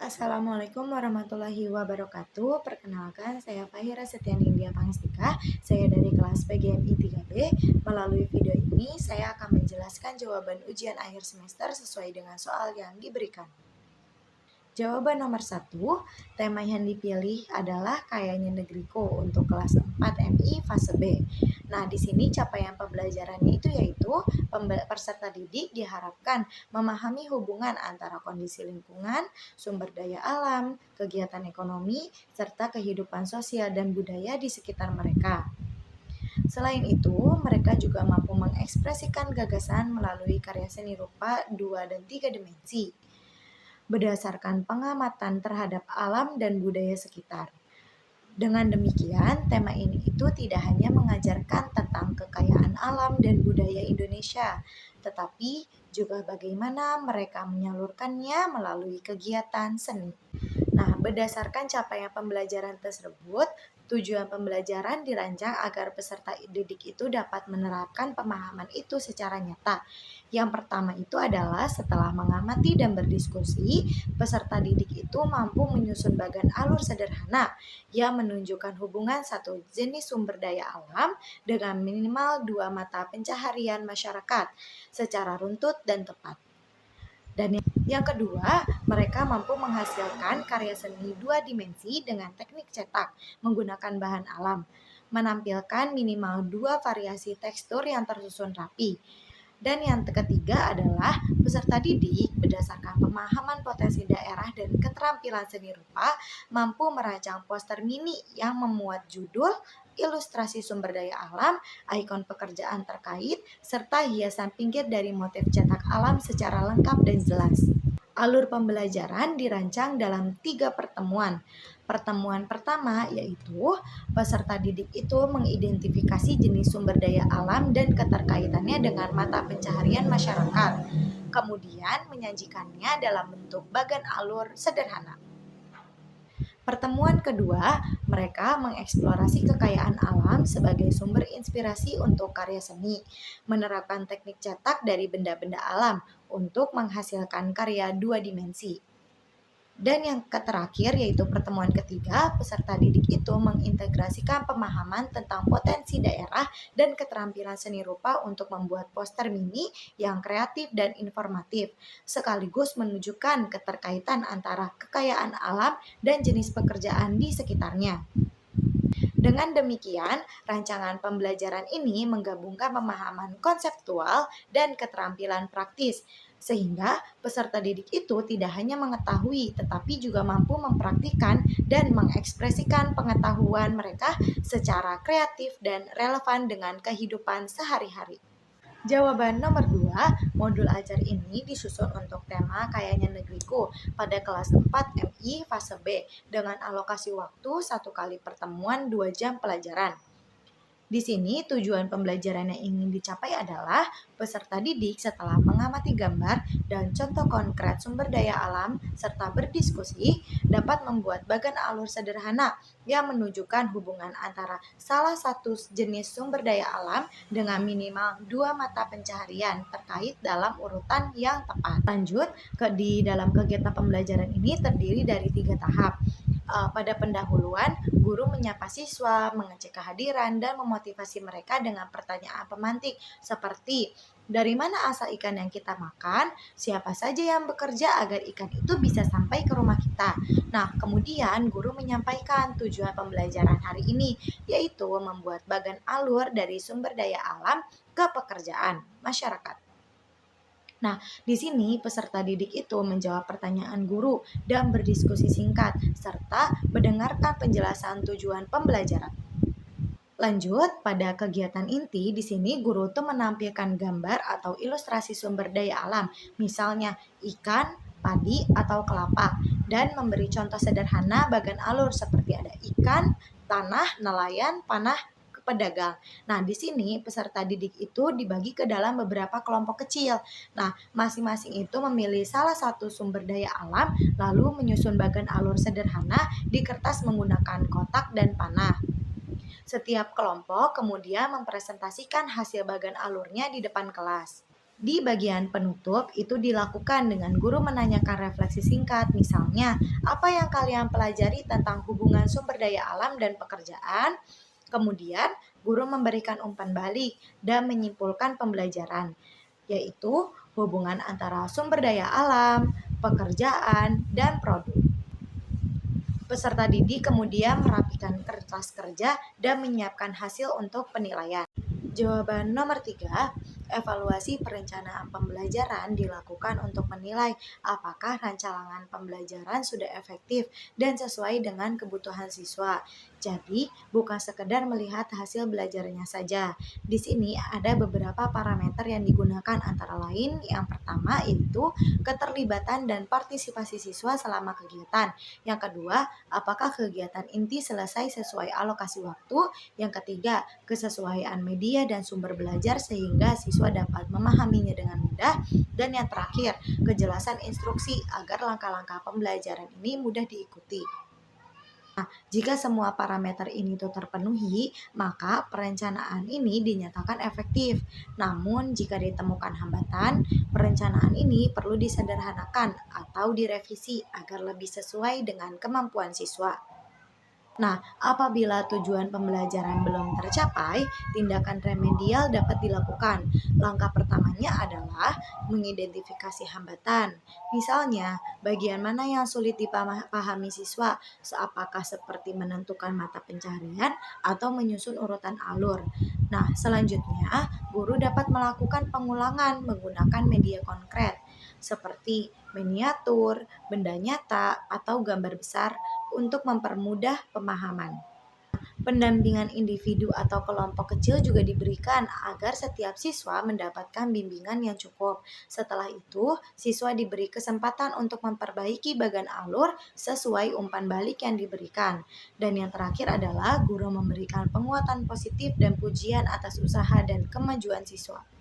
Assalamualaikum warahmatullahi wabarakatuh. Perkenalkan, saya Fahira Setiani India Pangestika. Saya dari kelas PGMI 3B. Melalui video ini, saya akan menjelaskan jawaban ujian akhir semester sesuai dengan soal yang diberikan. Jawaban nomor 1, tema yang dipilih adalah Kayanya Negeriku untuk kelas 4 MI fase B. Nah, di sini capaian pembelajarannya itu yaitu peserta didik diharapkan memahami hubungan antara kondisi lingkungan, sumber daya alam, kegiatan ekonomi, serta kehidupan sosial dan budaya di sekitar mereka. Selain itu, mereka juga mampu mengekspresikan gagasan melalui karya seni rupa 2 dan 3 dimensi berdasarkan pengamatan terhadap alam dan budaya sekitar. Dengan demikian, tema ini itu tidak hanya mengajarkan tentang kekayaan alam dan budaya Indonesia, tetapi juga bagaimana mereka menyalurkannya melalui kegiatan seni. Nah, berdasarkan capaian pembelajaran tersebut, tujuan pembelajaran dirancang agar peserta didik itu dapat menerapkan pemahaman itu secara nyata. Yang pertama itu adalah setelah mengamati dan berdiskusi, peserta didik itu mampu menyusun bagan alur sederhana yang menunjukkan hubungan satu jenis sumber daya alam dengan minimal 2 mata pencaharian masyarakat secara runtut dan tepat. Dan yang kedua, mereka mampu menghasilkan karya seni 2 dimensi dengan teknik cetak menggunakan bahan alam, menampilkan minimal 2 variasi tekstur yang tersusun rapi. Dan yang ketiga adalah peserta didik berdasarkan pemahaman potensi daerah dan keterampilan seni rupa mampu merancang poster mini yang memuat judul, ilustrasi sumber daya alam, ikon pekerjaan terkait, serta hiasan pinggir dari motif cetak alam secara lengkap dan jelas. Alur pembelajaran dirancang dalam 3 pertemuan. Pertemuan pertama yaitu peserta didik itu mengidentifikasi jenis sumber daya alam dan keterkaitannya dengan mata pencaharian masyarakat. Kemudian menyajikannya dalam bentuk bagan alur sederhana. Pertemuan kedua, mereka mengeksplorasi kekayaan alam sebagai sumber inspirasi untuk karya seni, menerapkan teknik cetak dari benda-benda alam untuk menghasilkan karya 2 dimensi. Dan yang terakhir yaitu pertemuan ketiga, peserta didik itu mengintegrasikan pemahaman tentang potensi daerah dan keterampilan seni rupa untuk membuat poster mini yang kreatif dan informatif, sekaligus menunjukkan keterkaitan antara kekayaan alam dan jenis pekerjaan di sekitarnya. Dengan demikian, rancangan pembelajaran ini menggabungkan pemahaman konseptual dan keterampilan praktis, sehingga peserta didik itu tidak hanya mengetahui, tetapi juga mampu mempraktikkan dan mengekspresikan pengetahuan mereka secara kreatif dan relevan dengan kehidupan sehari-hari. Jawaban nomor 2, modul ajar ini disusun untuk tema Kayanya Negeriku pada kelas 4 MI fase B dengan alokasi waktu 1 kali pertemuan 2 jam pelajaran. Di sini tujuan pembelajaran yang ingin dicapai adalah peserta didik setelah mengamati gambar dan contoh konkret sumber daya alam serta berdiskusi dapat membuat bagan alur sederhana yang menunjukkan hubungan antara salah satu jenis sumber daya alam dengan minimal 2 mata pencaharian terkait dalam urutan yang tepat. Lanjut, di dalam kegiatan pembelajaran ini terdiri dari 3 tahap. Pada pendahuluan, guru menyapa siswa, mengecek kehadiran, dan memotivasi mereka dengan pertanyaan pemantik seperti dari mana asal ikan yang kita makan, siapa saja yang bekerja agar ikan itu bisa sampai ke rumah kita. Nah, kemudian guru menyampaikan tujuan pembelajaran hari ini, yaitu membuat bagan alur dari sumber daya alam ke pekerjaan masyarakat. Nah, di sini peserta didik itu menjawab pertanyaan guru dan berdiskusi singkat, serta mendengarkan penjelasan tujuan pembelajaran. Lanjut, pada kegiatan inti, di sini guru tuh menampilkan gambar atau ilustrasi sumber daya alam, misalnya ikan, padi, atau kelapa, dan memberi contoh sederhana bagan alur seperti ada ikan, tanah, nelayan, panah, pedagang. Nah, di sini peserta didik itu dibagi ke dalam beberapa kelompok kecil. Nah, masing-masing itu memilih salah satu sumber daya alam, lalu menyusun bagan alur sederhana di kertas menggunakan kotak dan panah. Setiap kelompok kemudian mempresentasikan hasil bagan alurnya di depan kelas. Di bagian penutup itu dilakukan dengan guru menanyakan refleksi singkat, misalnya apa yang kalian pelajari tentang hubungan sumber daya alam dan pekerjaan. Kemudian guru memberikan umpan balik dan menyimpulkan pembelajaran, yaitu hubungan antara sumber daya alam, pekerjaan, dan produk. Peserta didik kemudian merapikan kertas kerja dan menyiapkan hasil untuk penilaian. Jawaban nomor 3, evaluasi perencanaan pembelajaran dilakukan untuk menilai apakah rancangan pembelajaran sudah efektif dan sesuai dengan kebutuhan siswa. Jadi, bukan sekedar melihat hasil belajarnya saja. Di sini ada beberapa parameter yang digunakan, antara lain yang pertama yaitu keterlibatan dan partisipasi siswa selama kegiatan. Yang kedua, apakah kegiatan inti selesai sesuai alokasi waktu. Yang ketiga, kesesuaian media dan sumber belajar sehingga siswa dapat memahaminya dengan mudah. Dan yang terakhir, kejelasan instruksi agar langkah-langkah pembelajaran ini mudah diikuti. Nah, jika semua parameter ini tuh terpenuhi, maka perencanaan ini dinyatakan efektif. Namun, jika ditemukan hambatan, perencanaan ini perlu disederhanakan atau direvisi agar lebih sesuai dengan kemampuan siswa. Nah, apabila tujuan pembelajaran belum tercapai, tindakan remedial dapat dilakukan. Langkah pertamanya adalah mengidentifikasi hambatan. Misalnya, bagian mana yang sulit dipahami siswa, apakah seperti menentukan mata pencaharian atau menyusun urutan alur. Nah, selanjutnya, guru dapat melakukan pengulangan menggunakan media konkret seperti miniatur, benda nyata, atau gambar besar untuk mempermudah pemahaman. Pendampingan individu atau kelompok kecil juga diberikan agar setiap siswa mendapatkan bimbingan yang cukup. Setelah itu, siswa diberi kesempatan untuk memperbaiki bagian alur sesuai umpan balik yang diberikan. Dan yang terakhir adalah guru memberikan penguatan positif dan pujian atas usaha dan kemajuan siswa.